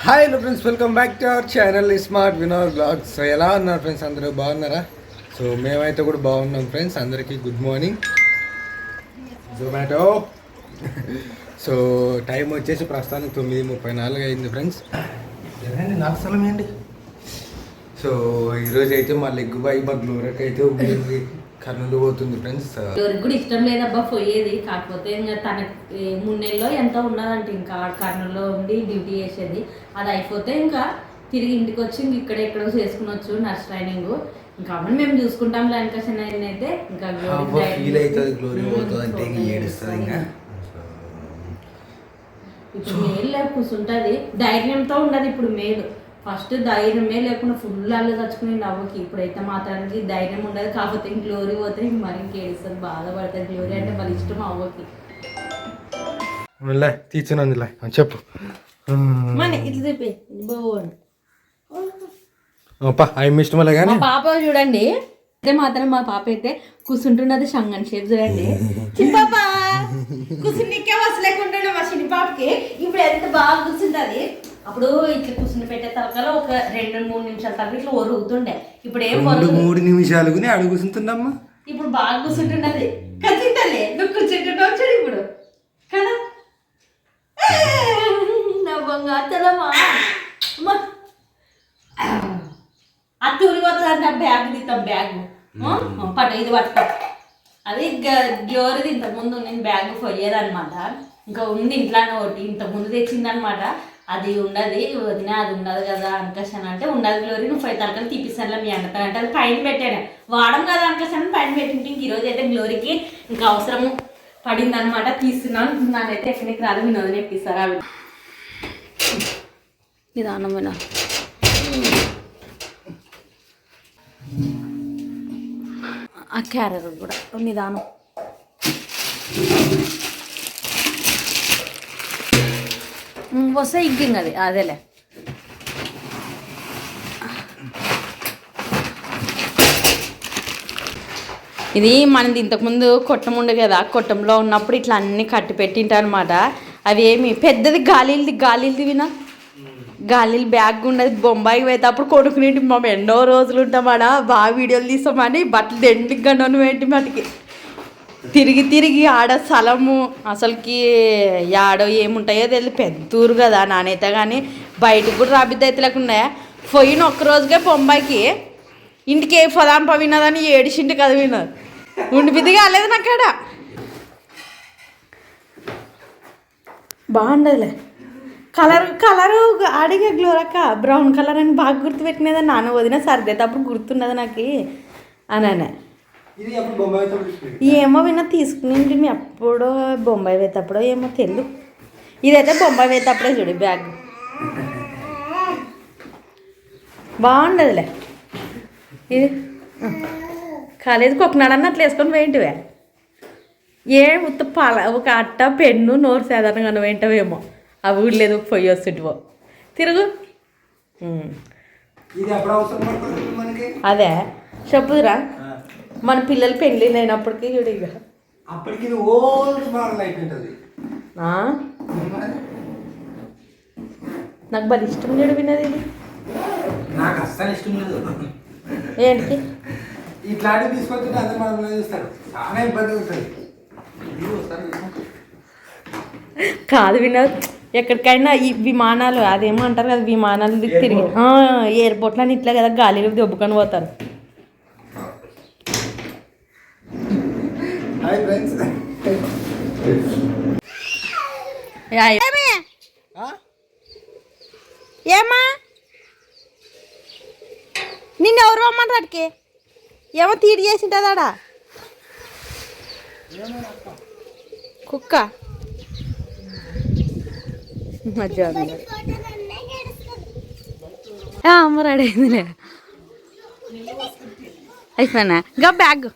Hi hello friends, welcome back to our channel smart Vinod blogs. So ఎలా ఉన్నారు friends? అందరూ బాగున్నారా? సో మేమైతే కూడా బాగున్నాం ఫ్రెండ్స్. అందరికీ good morning. Zomato. So time వచ్చేసి ప్రస్తుతానికి 9:34 అయింది ఫ్రెండ్స్. ఏదండి నాకు స్థలం ఏంటి? సో ఈరోజు అయితే మా లెగ్ బాయ్ మా గ్లోరక్ అయితే కర్నూలు పోతుంది ఫ్రెండ్స్. ఎవరికి కూడా ఇష్టం లేదబ్బా పోయేది, కాకపోతే ఇంకా తనకి 3 నెలల్లో ఎంత ఉన్నదంటే ఇంకా కర్నూలులో ఉండి డ్యూటీ చేసేది. అది అయిపోతే ఇంకా తిరిగి ఇంటికి వచ్చి ఇంక ఎక్కడో చేసుకునొచ్చు నర్స్ ట్రైనింగ్. ఇంకా అమ్మని మేము చూసుకుంటాం. లాంకషన్ అయితే ఇంకా ఫీల్ అవుతుంది, గ్లోరీ పోతుంది అంటే ఏడుస్తుంది. ఇంకా ఇప్పుడు మేలు కూర్చుంటుంది, ధైర్యంతో ఉండదు. ఇప్పుడు మేలు ఫస్ట్ ధైర్యమే లేకుండా ఫుల్ అల్లు తెచ్చుకుని నవ్వుకి. ఇప్పుడైతే మాత్రానికి ధైర్యం ఉండదు. కాకపోతే గ్లోరీ పోతే మరి ఇంకేడుస్తుంది, బాధపడుతుంది. గ్లోరీ అంటే వాళ్ళ ఇష్టం అవ్వకి. తీర్చునందులే చెప్పు. ఇట్లా చెప్పి ఇష్టమలే కానీ పాప చూడండి అయితే మాత్రం మా పాప అయితే కూర్చుంటున్నది షంగన్ షేప్ చూడండి. చిన్నపాప కూర్చునికే వసలేకుంటుండే మా చిన్న పాపకి. ఇప్పుడు ఎంత బాగా కూర్చుంటుంది. అప్పుడు ఇట్లా కూర్చుని పెట్టే తరకాలో ఒక 2-3 నిమిషాల తర్వాత ఇట్లా ఒరుగుతుండే. ఇప్పుడు ఏం 3 నిమిషాలు అడుగు కూర్చుంటుందమ్మా. ఇప్పుడు బాగా కూర్చుంటున్నది. ఖచ్చితంగా నువ్వు కూర్చుంటున్నావు చూడు ఇప్పుడు కదా. నవ్వంగా అత్తదమ్మా అత్త ఉరిపోతుంది. ఆ బ్యాగ్ తీస్తాం, బ్యాగ్ పట్టు ఇది పట్టుకో. అది గ్లోరీది ఇంతకుముందు నేను బ్యాగ్ పోయేదనమాట. ఇంకా ఉంది ఇంట్లోనే ఒకటి ఇంతకుముందు తెచ్చిందనమాట. అది ఉండదు వదిన, అది ఉండదు కదా అనుకషన్ అంటే ఉండదు గ్లోరీ, నువ్వు 5 తరకలు తీపిస్తానులే మీ అన్నతో అంటే అది పైన పెట్టాను. వాడం కదా అనుకషన్ పైన పెట్టింటే ఇంక ఈరోజు అయితే గ్లోరీకి ఇంకా అవసరము పడింది అనమాట. తీస్తున్నాను. నాకైతే ఎక్కడికి రాదు, మీ వదిన ఎక్కిస్తారా అవి నిదానమైన. ఆ క్యారెట్ కూడా నిదానం. వస్తే ఇంకింగ్ అది అదేలే. ఇది మనది ఇంతకుముందు కొట్టం ఉండే కదా, కొట్టంలో ఉన్నప్పుడు ఇట్లా అన్నీ కట్టి పెట్టింటా అనమాట. అవి ఏమి పెద్దది గాలిది వినా గాలిలు బ్యాగ్ ఉండదు. బొంబాయికి పోతే అప్పుడు కొనుక్కునేటి మేము ఎన్నో రోజులు ఉంటామాడ. బాగా వీడియోలు తీస్తామని బట్టలు ఎండికి గండను ఏంటి మటుకి తిరిగి ఆడ స్థలము అసలుకి ఆడో ఏముంటాయో తెలియదు. పెద్ద ఊరు కదా నానైతే. కానీ బయటకు కూడా రాబిద్ది అయితే లేకుండా పోయిన ఒక్కరోజుకే బొంబాయికి ఇంటికి ఏ పదాంప వినదని ఏడిచింటి కదా వినదు. ఉండిపిద్ది కాలేదు నాకు ఆడ. బాగుండదులే కలరు అడిగే గ్లోరక్క బ్రౌన్ కలర్ అని బాగా గుర్తుపెట్టినదా నాన్న వదిన సర్దేతే అప్పుడు గుర్తున్నది నాకు అనే. ఏమో విన్నా తీసుకుని మీ అప్పుడు బొంబాయి వేతప్పుడో ఏమో తెలియదు. ఇదైతే బొంబాయి వేతప్పుడే చూడు బ్యాగ్. బాగుండదులే. ఇది కాలేజీకి ఒకనాడన్నా అట్లా వేసుకొని పోయింటివే. ఉత్త ఒక అట్ట పెన్ను నోరు సాధారణంగా పోయింటావేమో. ఆ ఊళ్ళేదో పోయి వస్తుంటివో తిరుగు. అదే చెప్పుదురా మన పిల్లలు పెళ్ళి అయినప్పటికీ చూడు. ఇక నాకు బాగా ఇష్టం చూడు విన్నది. ఇది నాకు అస్సలు ఇష్టం లేదు. ఏంటికి ఇట్లాంటివి తీసుకొచ్చి అందరూ చూస్తారు, చాలా ఇబ్బంది అవుతుంది. కాదు వినోద్, ఎక్కడికైనా ఈ విమానాలు అదేమో అంటారు కదా, విమానాలు తిరిగి ఎయిర్పోర్ట్లో అని ఇట్లా కదా గాలిలో దొబ్బుకొని పోతారు. ఏమా నిన్ను ఎవరు రమ్మంటారు అడికి? ఏమో తీడి చేసింటాదాడా కుక్క మధ్య అమ్మ రెడీ అయిందిలే. అయిపోయినా ఇంకా బ్యాగ్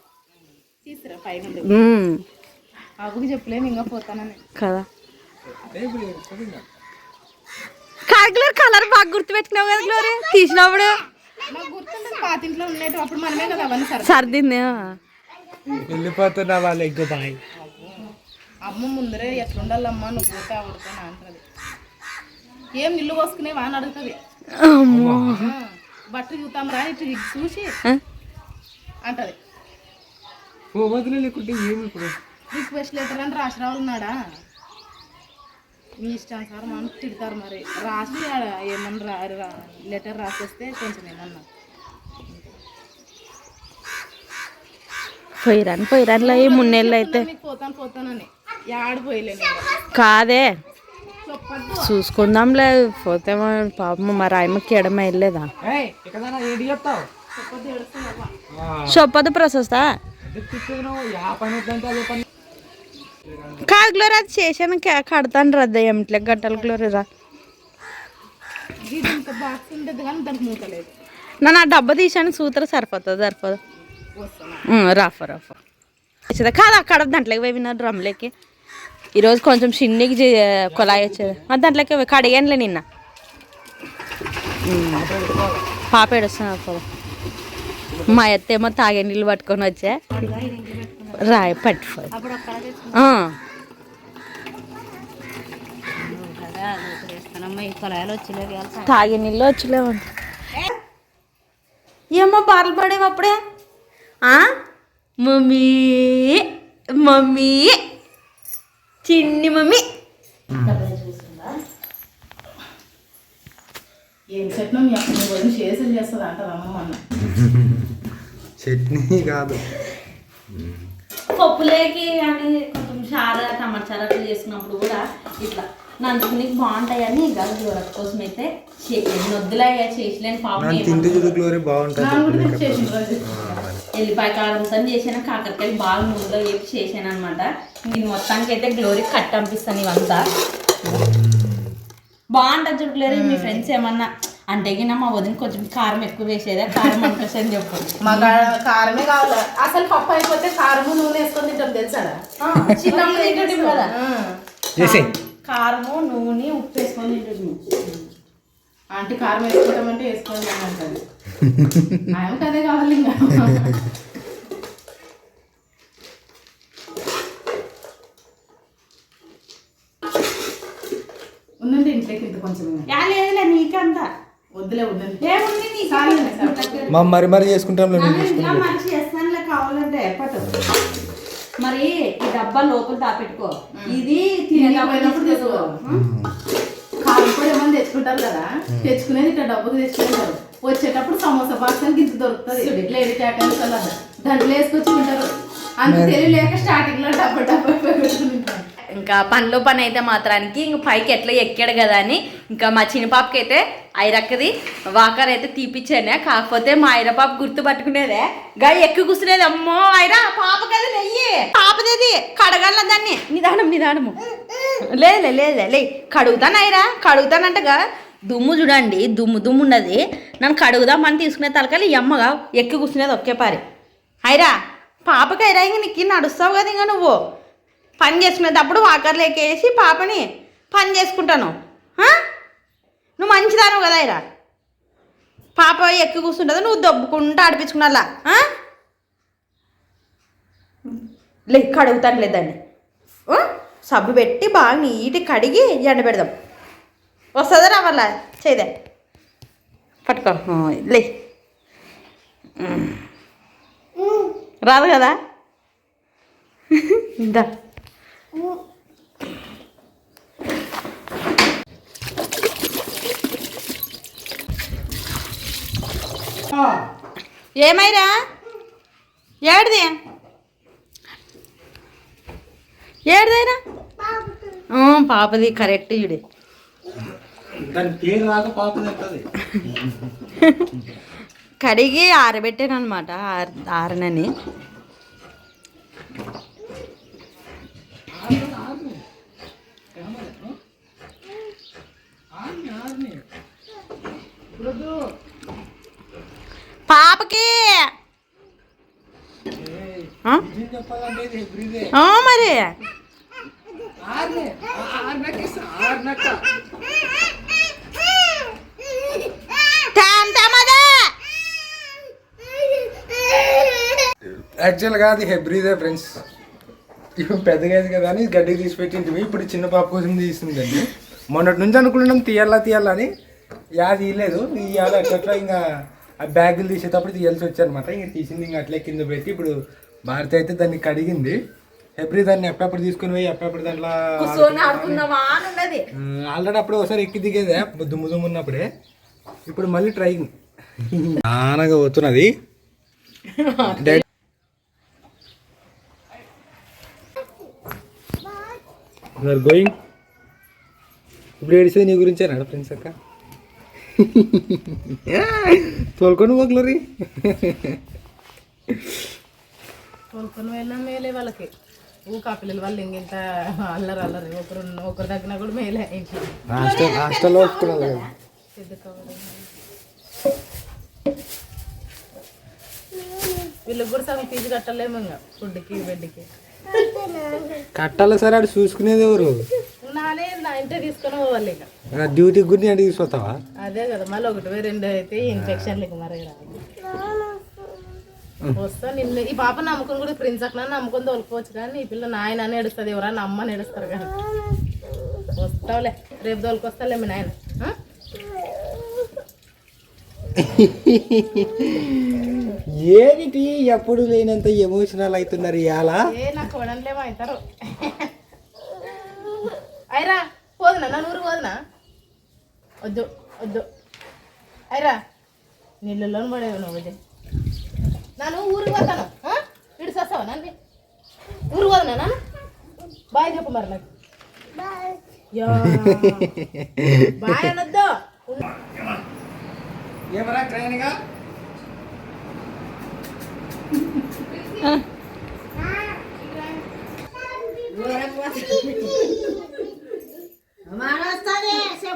చెప్పలేను ఇంకా పోతానని కదా. కార్ కలర్ బాగా గుర్తుపెట్టుకున్నావు కదా గ్లోరీ తీసినప్పుడు. పాతింట్లో ఉండేది అప్పుడు మనమే కదా అవన్నీ సర్దింది. వెళ్ళిపోతున్నా వాళ్ళ ఎక్కువ బాయ్. అమ్మ ముందరే ఎట్లుండాలమ్మా నువ్వు పోతే ఆవిడతో అంటది. ఏం నిల్లు పోసుకునేవా అని అడుగుతుంది. బట్టలు చూద్దాం రా ఇటు చూసి అంటది. రిక్వెస్ట్ లెటర్ అని రాసి రావాలన్నాడా? మీ ఇష్టానుసారం అని తిడతారు. మరి రాసి ఏమన్నా లెటర్ రాసేస్తే కొంచెం ఏమన్నా పోయిరాన్లో ఏ 3 నెలలు అయితే పోతానని ఆడిపోయలేను. కాదే చూసుకుందాంలే, పోతే పాపం మరి ఆయమ్మకి ఎడమ వెళ్ళలేదా? చెప్పదు ప్రశస్త కాదు గ్లోరీ, అది చేసాను కడతాను రద్ద ఏమిట్లే గట్టలు గ్లోరీ రా. నన్ను ఆ డబ్బా తీసాను సూతర సరిపోదు రాఫా కాదు అక్కడ దాంట్లోకి పోయినా డ్రమ్లోకి. ఈరోజు కొంచెం చిన్నకి కొలాయి వచ్చేది దాంట్లోకి కడిగానులే నిన్న. పాప ఏడుస్తున్నా మా అత్త ఏమో తాగే నీళ్ళు పట్టుకొని వచ్చా రాయి పట్టుకో తాగే నీళ్ళు వచ్చలేవంట. ఏమో బార్లు పడేవి అప్పుడే. మమ్మీ మమ్మీ చిన్ని మమ్మీ ఏం చట్నీ మీ అప్పుడు చేసి చేస్తుంది అంటారు అమ్మ. చట్నీ కాదు పప్పులేకి అని కొంచెం చారు టమాటా చారు అట్లా చేసుకున్నప్పుడు కూడా ఇట్లా నంచుకుని బాగుంటాయని ఇంకా గ్లోరీ కోసం అయితే నొద్దులా చేసలేని పాపం ఎల్లిపాయ కారంతో చేసాను. కాకరకాయలు బాగా నూనెలో వేసి చేసాను అనమాట. నేను మొత్తానికి అయితే గ్లోరీ కట్ పంపిస్తాను. ఇవంతా బాగుంటుంది చూడు గ్లోరీ. మీ ఫ్రెండ్స్ ఏమన్నా అంటే కింద మా వదిన కొంచెం కారం ఎక్కువ వేసేదా, కారం అనిపిస్తుంది అని చెప్పు. మాకు కారమే కావాలి. అసలు పప్పు అయిపోతే కారము నూనె వేసుకొని తింటాం తెలుసా? చిన్నప్పుడు తింటాం కదా, కారము నూనె ఉప్పు వేసుకొని తింటాము. అంటే కారం వేసుకుంటామంటే వేసుకోండి అని అంటుంది. ఆయనకు అదే కావాలి. ఇంకా ఉందండి ఇంట్లోకి ఇంత కొంచెం లేదులే నీకంతా వద్దులే ఉండండి. మరి చేసుకుంటాం మంచి చేస్తానులే కావాలంటే పట్టు. మరి ఈ డబ్బా లోపల దాపెట్టుకో, ఇది తినేటప్పుడు తెచ్చుకో. కారం కూడా ఏమన్నా తెచ్చుకుంటారు కదా, తెచ్చుకునేది ఇట్లా డబ్బులు తెచ్చుకుంటారు. వచ్చేటప్పుడు సమోసా బాక్స్ అని గింత దొరుకుతుంది లేడీ క్యాటర్స్ అలా దాంట్లో వేసుకొచ్చి తింటారు. అంత తెలియలేక స్టార్టింగ్ లో డబ్బా పెట్టుకుని ఇంకా పనిలో పని అయితే మాత్రానికి ఇంక పైకి ఎట్లా ఎక్కాడు కదా అని ఇంకా మా చిన్న పాపకి అయితే ఐరక్కది వాకర్ అయితే తీపిచ్చానే. కాకపోతే మా ఐర పాప గుర్తు పట్టుకునేదే గా ఎక్కి కూర్చునేది. అమ్మో ఐరా పాపకది నెయ్యి పాపదేది కడగల దాన్ని నిదానము లేదులే కడుగుతాను ఐరా కడుగుతానంటగా. దుమ్ము చూడండి దుమ్ము ఉన్నది. నన్ను కడుగుదామని తీసుకునే తలకాలి ఈ అమ్మగా ఎక్కి కూర్చునేది ఒకే పారి. ఐరా పాపకి ఐరా ఇంక నీకు నడుస్తావు కదా ఇంకా నువ్వు పని చేసుకునేటప్పుడు వాకర్లు ఎక్కేసి పాపని పని చేసుకుంటాను. నువ్వు మంచిదాను కదా ఇరా. పాప ఎక్కి కూర్చుంటుంది నువ్వు దొబ్బుకుంటూ ఆడిపించుకున్నా లే కడుగుతాను లేదండి. సబ్బు పెట్టి బాగా నీట్గా కడిగి ఎండ పెడదాం. వస్తుందా రావాలా చేయదే పట్టుకో లే రాదు కదా ఇందా ఏమైరా ఏడిది ఏడిదైనా పాపది కరెక్ట్ ఇడి కడిగి ఆరబెట్టాను అనమాట. ఆరనని పాపకి మరి యాక్చువల్గా అది హెబ్రీదే ఫ్రెండ్స్. ఇప్పుడు పెద్దగా అయింది కదా అని గడ్డి తీసి పెట్టింది. ఇప్పుడు చిన్న పాప కోసం తీసిందండి. మొన్నటి నుంచి అనుకుంటున్నాం తీయాలని తీయలేదు. ఇవాళ అట్లా ఇంకా ఆ బ్యాగులు తీసేటప్పుడు తీయాల్సి వచ్చాయన్నమాట. ఇంక తీసింది ఇంకా అట్లే కింద పెట్టి ఇప్పుడు భారతి అయితే దాన్ని కడిగింది. ఎప్పుడు దాన్ని ఎప్పుడప్పుడు తీసుకుని పోయి ఎప్పుడప్పుడు దాంట్లో ఆల్రెడీ అప్పుడు ఒకసారి ఎక్కి దిగేదే దుమ్ము ఉన్నప్పుడే. ఇప్పుడు మళ్ళీ ట్రైయింగ్ నానగా పోతున్నది. గోయింగ్ ఇప్పుడు ఏడిసేది నీ గురించే నాడు ఫ్రెండ్స్ అక్క తోలుకొని పోగలరి తోలుకొని వెళ్ళినా మేలే వాళ్ళకి. ఊకా పిల్లలు వాళ్ళు ఇంత అల్లరి ఒకరు తగ్గినా కూడా మేలే. ఇంట్లో హాస్టల్లో వస్తున్నారు కదా. పెద్ద కవర్ వీళ్ళకి కూడా సగం ఫీజు కట్టలేము ఇంకా ఫుడ్కి బెడ్కి. కట్టాలి సార్ అటు చూసుకునేది ఎవరు? నానే నా ఇంటే తీసుకొని పోవాలి ఇక. డ్యూటీకి గురించి అంటే తీసుకొస్తావా? అదే కదా మళ్ళీ 1-2 అయితే ఇన్ఫెక్షన్లకి మరి వస్తా. నిన్ను ఈ పాప నమ్ముకొని కూడా ప్రిన్స్ అక్కడ నమ్ముకొని తోలుకోవచ్చు కానీ ఈ పిల్ల నాయన అని ఏడుస్తుంది. ఎవరన్నా అమ్మని ఏడుస్తారు కానీ వస్తావులే రేపు తోలుకొస్తాలే మీ నాయన. ఏమిటి ఎప్పుడు లేనంత ఎమోషనల్ అవుతున్నారు ఇవాళ? నాకు వడంలేమో అవుతారు. అయిరా పోదునా నన్ను ఊరు పోదునా? వద్దు అయిరా నీళ్ళలో పడేవి నువ్వు. నన్ను ఊరికి పోతాను ఇడిసి వస్తావా? నన్ను ఊరు పోదునా? నన్ను బాయ్ చెప్పు మరి నాకు. బాయ్ అనొద్దు. ఏమరా ట్రైన్గా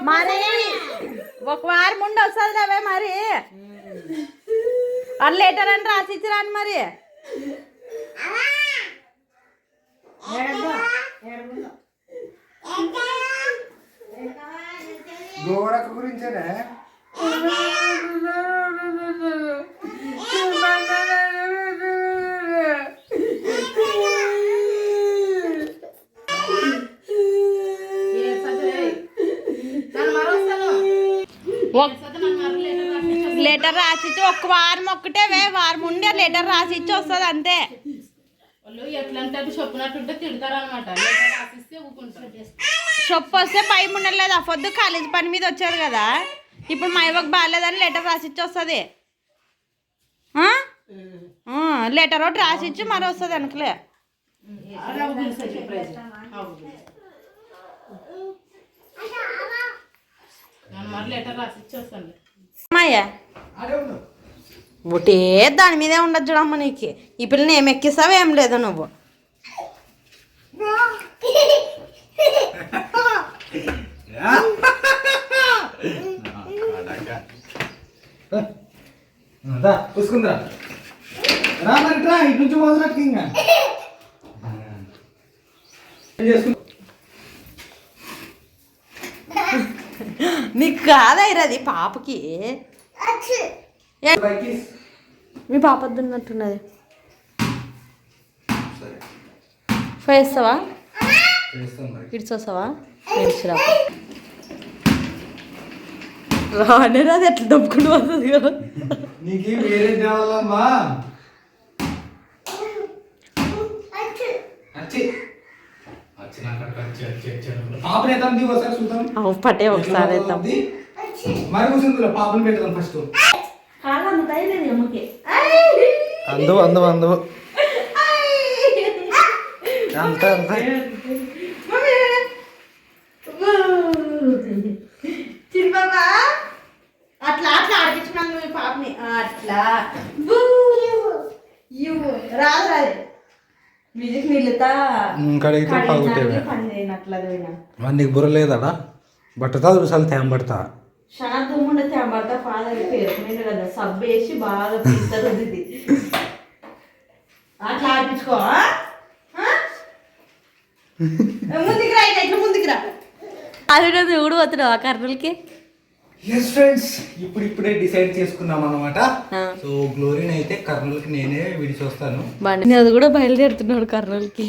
మరి ఒక వారం ముందు వస్తుంది అవే మరి అది లెటర్ అని రాసిచ్చిరాని మరి గోరక గురించేనే. లెటర్ రాసిచ్చి ఒక్క వారం ఒక్కటే వారం ఉండే లెటర్ రాసిచ్చి వస్తుంది అంతే. వాళ్ళు ఎట్లా అంటే అది చెప్పినట్టుంటే తిడతారు అనమాట. రాసిస్తే ఊకుంటారు. చెప్పు వస్తే భయం ఉండలేదు. ఆ పొద్దు కాలేజ్ పని మీద వచ్చారు కదా. ఇప్పుడు మా ఇవ్వకు బాగాలేదని లెటర్ రాసిచ్చి వస్తుంది. లెటర్ ఒకటి రాసిచ్చి మరి వస్తుంది అనుకలే. అమ్మాయ్యా ఒకటే దాని మీదే ఉండదు చూడమ్మ నీకు. ఈ పిల్లని ఏం ఎక్కిస్తావు ఏం లేదు నువ్వు. చూసుకుందా రా మరి రా ఇటు నుంచి పోతున్నట్టు ఇంకా నీకు కాదైరా అది పాపకి. మీ పాప వద్దున్నట్టున్నది. వేస్తావా ఇడ్చొస్తావా? ఇడ్చిరా రానే రాదు ఎట్లా దప్పుకుంటూ వస్తుంది కదా. నీకు వేరే కావాలమ్మా. పట్టే ఒకసారి మరి కూర్చుంది పాపను పెడతాం ఫస్ట్. అందవు అందవు అందవు అంత అంత చిన్నబాబా అట్లా అట్లా ఆడిపించుకున్నాను మీ పాపని. అట్లా రాదు రాదు మ్యూజిక్ మిల్లుతా నీకు బుర్ర లేదాడా? బట్టతా రుసాలు తేంబడతా శాంతముండ తేంబడతా ఫాదర్ పేరు కదా సబ్బు వేసి బాగా తీస్తారు. అట్లా ఆడిపించుకో. ముందుకు రా ఇట్లా ముందుకు రా. అది ఊడు పోతున్నావా కర్నూలుకి? ఎస్ ఫ్రెండ్స్ ఇప్పుడే డిసైడ్ చేసుకున్నాం అనమాట. సో గ్లోరీని అయితే కర్నూలుకి నేనే విడిచి వస్తాను. అది కూడా బయలుదేరుతున్నాడు కర్నూలుకి.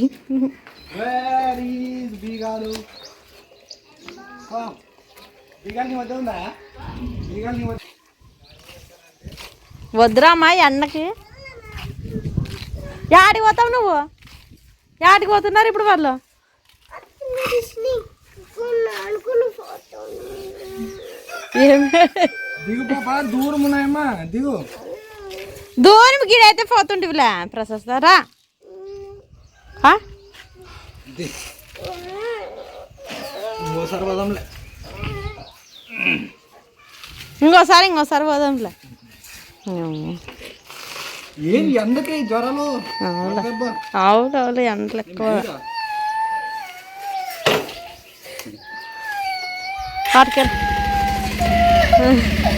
వద్దురామ్మా ఎండకి. యాడికి పోతావు నువ్వు? యాడికి పోతున్నారు ఇప్పుడు వాళ్ళు? దిగు పాపా, దూరం ఉన్నాయమ్మా, దిగు. దూరం గిడైతే పోతుంటివిలే ప్రశస్తారా. ఇంకోసారి పోదాంలే. ఇంకోసారి పోదాంలే. ఏం ఎండకి జ్వరాలు? అవును ఎండలు ఎక్కువ.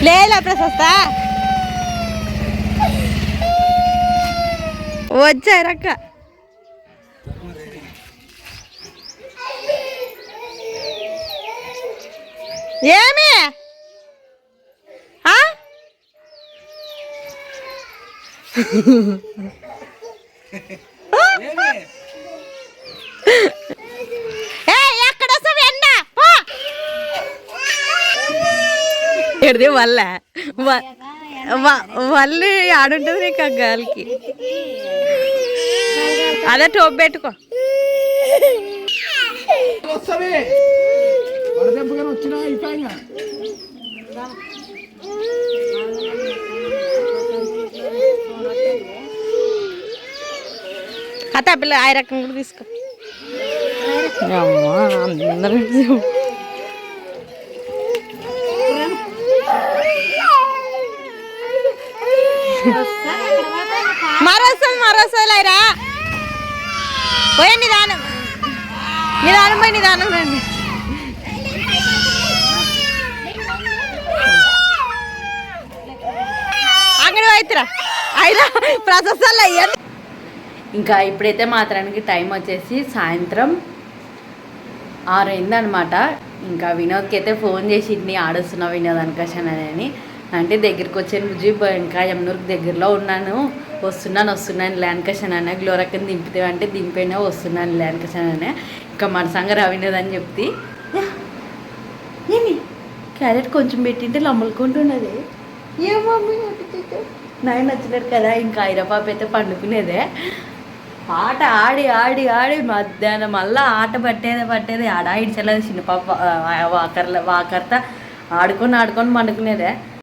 లేదా ప్రశస్త వచ్చారక్క. ఏమి ఎక్కడ వస్తావు ఎండ? ఎడిది వల్ల ఆడుంటుంది నీకు ఆ గాలికి. అదే టోప్ పెట్టుకో. వచ్చినా అయిపోయా. ఆ పిల్ల ఆ రకం కూడా తీసుకో. అందరూ మరోసారి పోయి నిదానం పోయి నిదానం రండి. అక్కడ పోయిరా అయినా ప్రశస్తాలు అయ్యారు. ఇంకా ఇప్పుడైతే మాత్రానికి టైం వచ్చేసి సాయంత్రం 6 అయిందనమాట. ఇంకా వినోద్కి అయితే ఫోన్ చేసి ఇన్ని ఆడుస్తున్నా వినోద్ అనుకషన్ అని అంటే దగ్గరికి వచ్చాను బుజ్జి, ఇంకా యమునూరుకి దగ్గరలో ఉన్నాను, వస్తున్నాను ల్యాన్కషన్ అనే గ్లోరక్కని దింపితే అంటే దింపైనా వస్తున్నాను ల్యాన్కషన్ అనే. ఇంకా మనసంగా రవినోద్ అని చెప్తే ఏమి క్యారెట్ కొంచెం పెట్టింటే లమ్మలుకుంటున్నది. ఏ మమ్మీ నాకు నచ్చలేదు కదా. ఇంకా ఐరపాప అయితే పండుకునేదే. ఆట ఆడి ఆడి ఆడి మధ్యాహ్నం మళ్ళీ ఆట పట్టేదే ఆడ ఇడ్చలేదు. చిన్న పాప వాకర్తో ఆడుకొని పండుకునేదే.